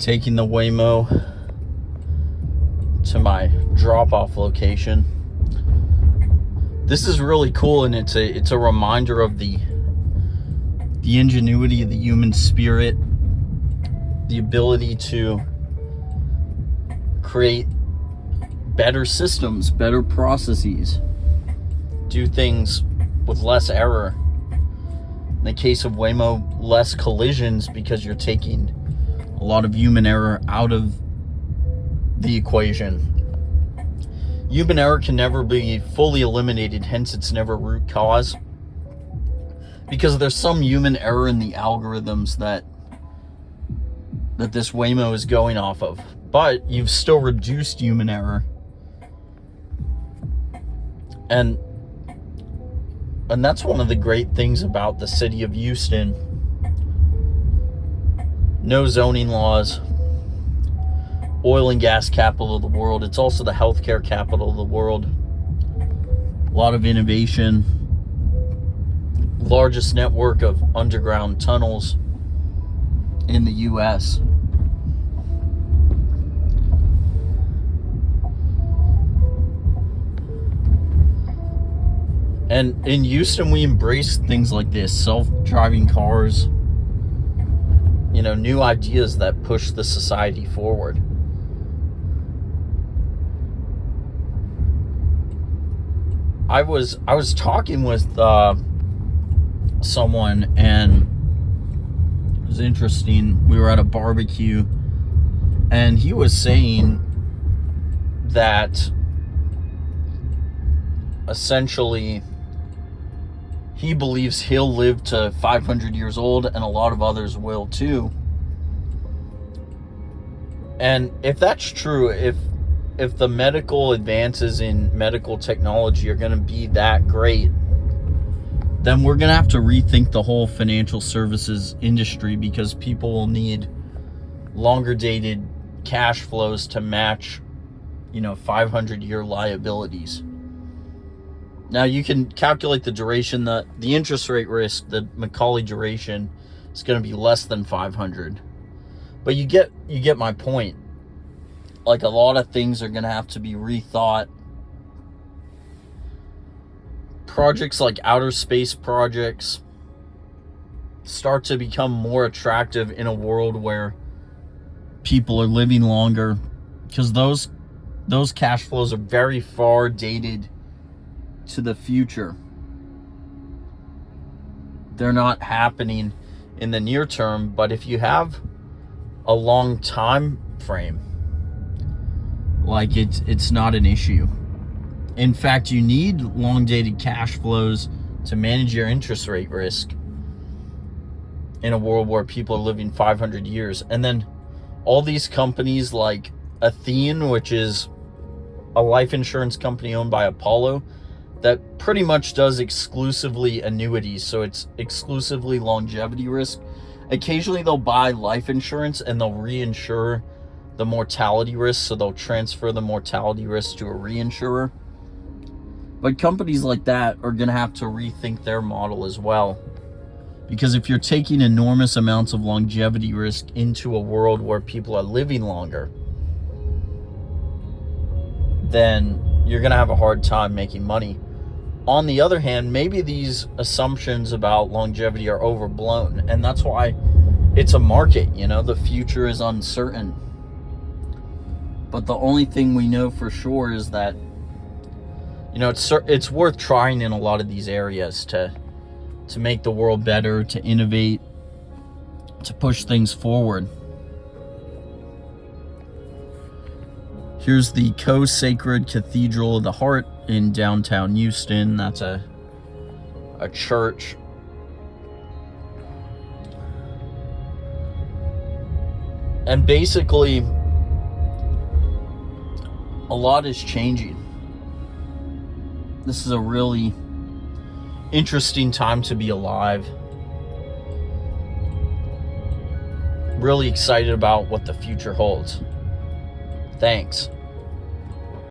taking the Waymo to my drop-off location. This is really cool, and it's a reminder of the ingenuity of the human spirit, the ability to create better systems, better processes, do things with less error. In the case of Waymo, less collisions, because you're taking a lot of human error out of the equation. Human error can never be fully eliminated, hence it's never root cause, because there's some human error in the algorithms that this Waymo is going off of, but you've still reduced human error. And that's one of the great things about the city of Houston. No zoning laws. Oil and gas capital of the world. It's also the healthcare capital of the world. A lot of innovation. Largest network of underground tunnels in the US. And in Houston, we embrace things like this, self-driving cars, new ideas that push the society forward. I was talking with someone, and it was interesting. We were at a barbecue, and he was saying that essentially he believes he'll live to 500 years old, and a lot of others will too. And if that's true, if the medical advances in medical technology are going to be that great, then we're going to have to rethink the whole financial services industry, because people will need longer dated cash flows to match 500-year liabilities. Now you can calculate the duration, the interest rate risk, the Macaulay duration is going to be less than 500. But you get my point. Like, a lot of things are going to have to be rethought. Projects like outer space projects start to become more attractive in a world where people are living longer, because those cash flows are very far dated to the future. They're not happening in the near term, but if you have a long time frame, like, it's not an issue. In fact, you need long dated cash flows to manage your interest rate risk in a world where people are living 500 years. And then all these companies like Athene, which is a life insurance company owned by Apollo, that pretty much does exclusively annuities, so it's exclusively longevity risk. Occasionally they'll buy life insurance and they'll reinsure the mortality risk, so they'll transfer the mortality risk to a reinsurer. But companies like that are going to have to rethink their model as well, because if you're taking enormous amounts of longevity risk into a world where people are living longer, then you're going to have a hard time making money. On the other hand, maybe these assumptions about longevity are overblown, and that's why it's a market. The future is uncertain. But the only thing we know for sure is that it's worth trying in a lot of these areas to make the world better, to innovate, to push things forward. Here's the Co-Sacred Cathedral of the Heart in downtown Houston. That's a church. And basically, a lot is changing. This is a really interesting time to be alive. Really excited about what the future holds. Thanks.